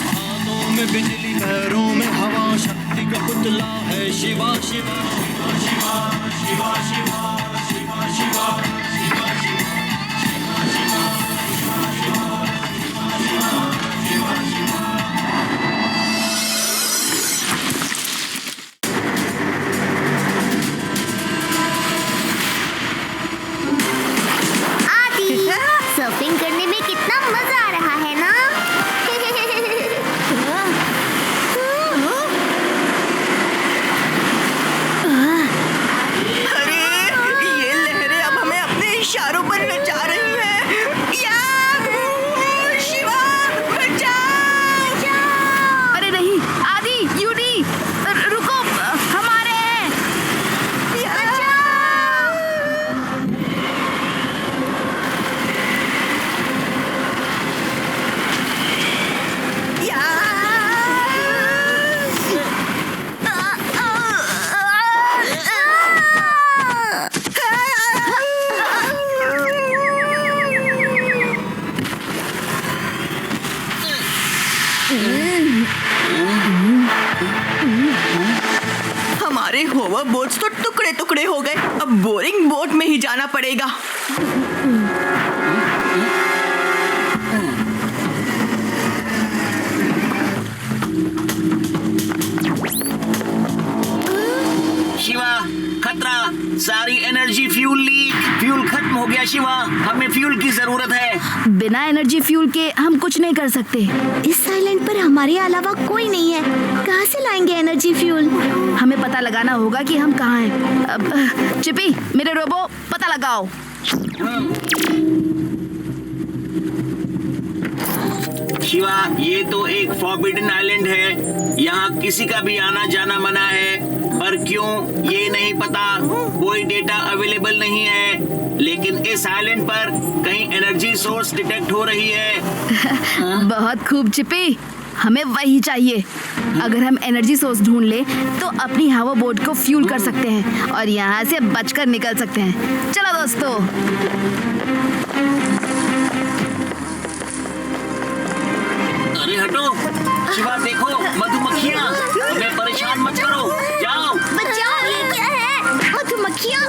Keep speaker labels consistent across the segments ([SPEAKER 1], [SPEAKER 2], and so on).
[SPEAKER 1] हाथों में बिजली, पैरों में हवा, शक्ति का पुतला है शिवा शिवा शिवा शिवा शिवा शिवा शिवा शिवा शिवा शिवा शिवा शिवा।
[SPEAKER 2] सर्फिंग करने में कितना मजा आ रहा है ना।
[SPEAKER 3] अरे ये लहरें अब हमें अपने इशारों पर नचा रही हैं। याहू! शिवा बचाओ!
[SPEAKER 4] अरे नहीं आदि, यूडी, रुको, हम आ रहे हैं।
[SPEAKER 3] हमारे होवर बोट्स तो टुकड़े टुकड़े हो गए। अब बोरिंग बोट में ही जाना पड़ेगा।
[SPEAKER 5] शिवा, खतरा, सारी एनर्जी फ्यूल लीक, फ्यूल खत्म हो गया शिवा, हमें फ्यूल की जरूरत है।
[SPEAKER 4] बिना एनर्जी फ्यूल के हम कुछ नहीं कर सकते।
[SPEAKER 2] इस आइलैंड पर हमारे अलावा कोई नहीं है, कहाँ से लाएंगे एनर्जी फ्यूल?
[SPEAKER 4] हमें पता लगाना होगा कि हम कहाँ हैं। अब चिपी, मेरे रोबो, पता लगाओ।
[SPEAKER 5] शिवा, ये तो एक फॉरबिडन आइलैंड है, यहाँ किसी का भी आना जाना मना है, पर क्यों ये नहीं पता। कोई डेटा अवेलेबल नहीं है, लेकिन इस आइलैंड पर कहीं एनर्जी सोर्स डिटेक्ट हो रही है।
[SPEAKER 4] बहुत खूब चिपी, हमें वही चाहिए। अगर हम एनर्जी सोर्स ढूंढ ले तो अपनी हवा बोट को फ्यूल कर सकते हैं और यहाँ से बचकर निकल सकते हैं। चलो दोस्तों।
[SPEAKER 5] अरे हटो शिवा, देखो मधुमक्खियाँ, हमें परेशान मत करो, जाओ।
[SPEAKER 2] बचाओ, ये क्या है? मधुमक्खियाँ।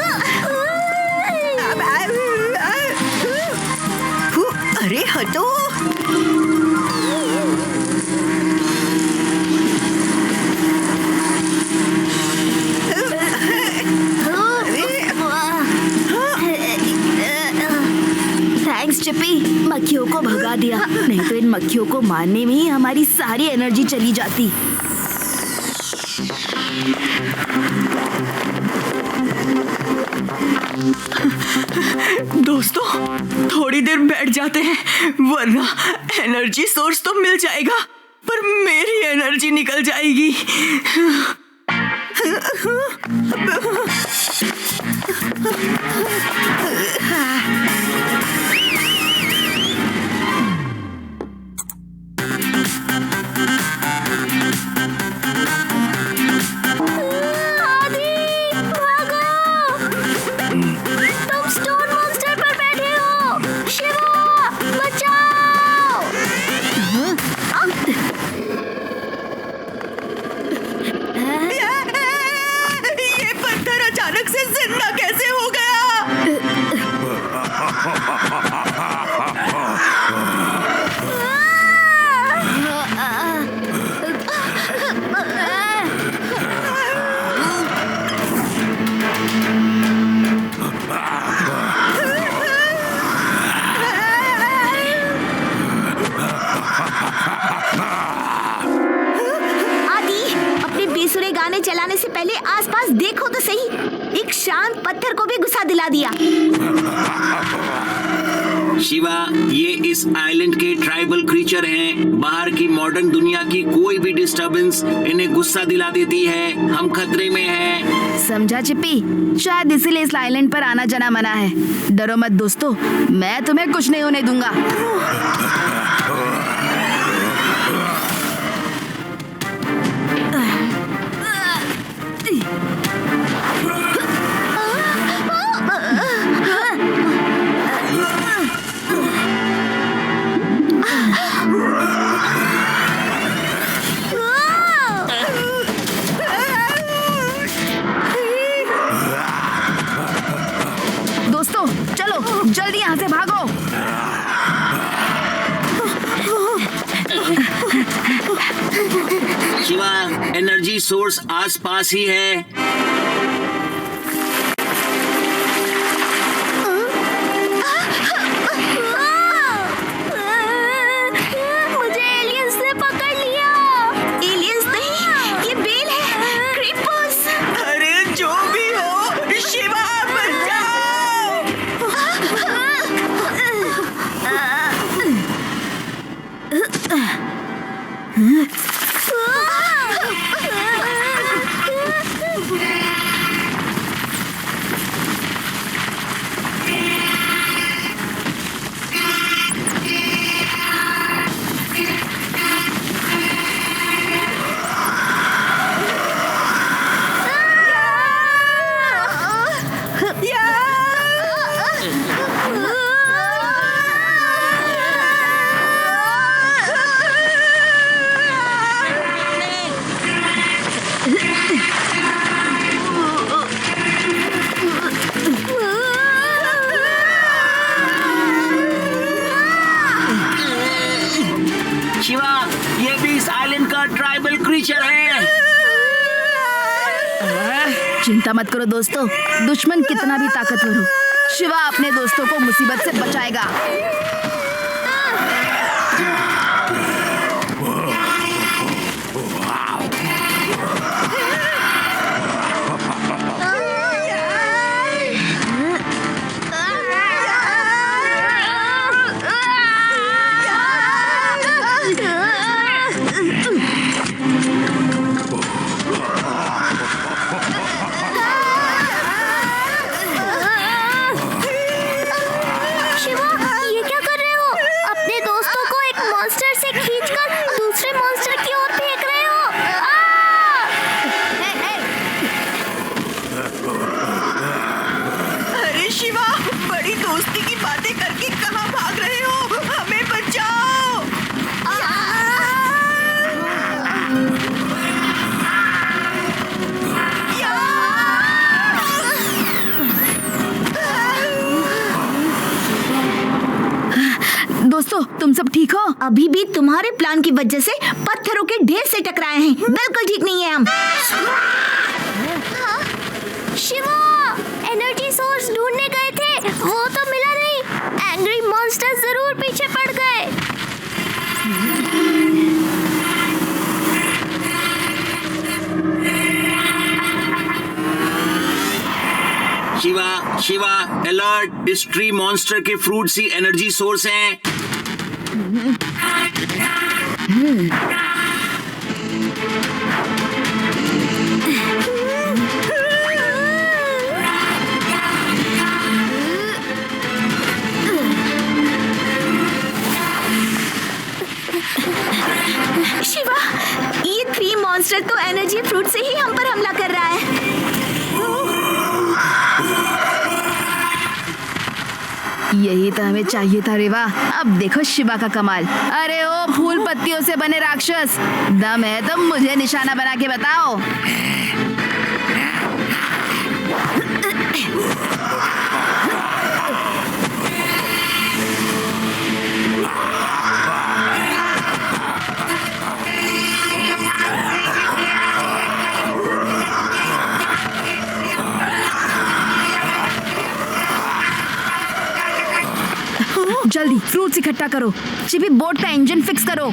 [SPEAKER 3] अरे हटो।
[SPEAKER 4] थैंक्स चिपी, मक्खियों को भगा दिया, नहीं तो इन मक्खियों को मारने में ही हमारी सारी एनर्जी चली जाती।
[SPEAKER 3] दोस्तों, थोड़ी देर बैठ जाते हैं, वरना एनर्जी सोर्स तो मिल जाएगा पर मेरी एनर्जी निकल जाएगी।
[SPEAKER 2] गाने चलाने से पहले आसपास देखो तो सही। एक शांत पत्थर को भी गुस्सा दिला दिया।
[SPEAKER 5] शिवा, ये इस आइलैंड के ट्राइबल क्रीचर हैं। बाहर की मॉडर्न दुनिया की कोई भी डिस्टरबेंस इन्हें गुस्सा दिला देती है। हम खतरे में हैं।
[SPEAKER 4] समझा चिप्पी, शायद इसीलिए इस आइलैंड पर आना जाना मना है। डरो मत दोस्तों, मैं तुम्हें कुछ नहीं होने दूंगा।
[SPEAKER 5] एनर्जी सोर्स आसपास ही है।
[SPEAKER 2] मुझे एलियंस ने पकड़ लिया। एलियंस नहीं, ये बेल है, क्रीपर्स।
[SPEAKER 3] अरे जो भी हो, शिवा बचाओ।
[SPEAKER 5] शिवा, ये भी इस आइलैंड का ट्राइबल क्रीचर है।
[SPEAKER 4] चिंता मत करो दोस्तों, दुश्मन कितना भी ताकतवर हो, शिवा अपने दोस्तों को मुसीबत से बचाएगा।
[SPEAKER 2] शिवा, ये क्या कर रहे हो? अपने दोस्तों को एक मॉन्स्टर से खींचकर दूसरे मॉन्स्टर की ओर फेंक रहे हो।
[SPEAKER 3] अरे शिवा, बड़ी दोस्ती की बातें करके कहाँ भाग रहे हो? हमें बचाओ।
[SPEAKER 4] दोस्तों तुम सब ठीक हो?
[SPEAKER 2] अभी भी तुम्हारे प्लान की वजह से पत्थरों के ढेर से टकराए हैं। बिल्कुल ठीक नहीं है हम। शिवा, एनर्जी सोर्स ढूंढने गए थे, वो तो मिला नहीं। एंग्री मॉन्स्टर जरूर पीछे पड़ गए।
[SPEAKER 5] शिवा, शिवा, अलर्ट! इस ट्री मॉन्स्टर के फ्रूट्स ही एनर्जी सोर्स हैं।
[SPEAKER 2] शिवा, ये थ्री मॉन्स्टर तो एनर्जी फ्रूट से ही हम पर हमला कर रहा है।
[SPEAKER 4] यही तो हमें चाहिए था रेवा। अब देखो शिवा का कमाल। अरे ओ फूल पत्तियों से बने राक्षस, दम है तो मुझे निशाना बना के बताओ। जल्दी फ्रूट्स इकट्ठा करो। चिपी, बोट का इंजन फिक्स करो।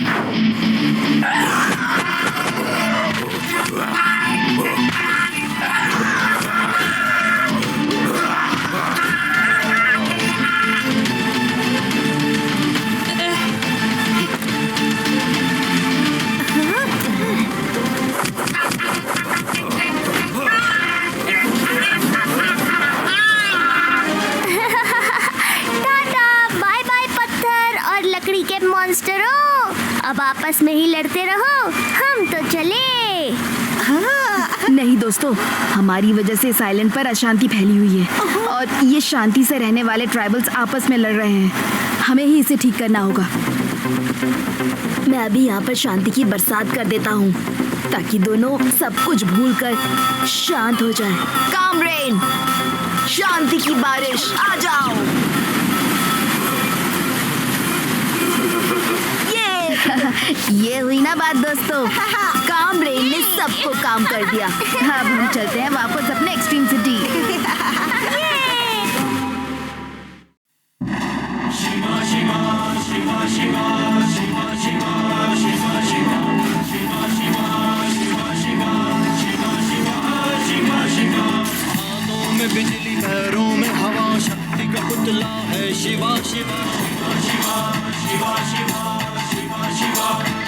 [SPEAKER 2] अब आपस में ही लड़ते रहो, हम तो चले।
[SPEAKER 4] नहीं दोस्तों, हमारी वजह से इस आइलैंड पर अशांति फैली हुई है और ये शांति से रहने वाले ट्राइबल्स आपस में लड़ रहे हैं। हमें ही इसे ठीक करना होगा। मैं अभी यहाँ पर शांति की बरसात कर देता हूँ ताकि दोनों सब कुछ भूलकर शांत हो जाए। काम रेन, शांति की बारिश, आ जाओ। ये ये हुई ना बात दोस्तों, काम ब्रेन ने सबको काम कर दिया। अब हम चलते हैं वापस अपने एक्सट्रीम सिटी।
[SPEAKER 1] हाथों में बिजली पैरों में हवा, शक्ति का पुतला है शिवा शिवा शिवा शिवा शिवा शिवा शिवा शिवा।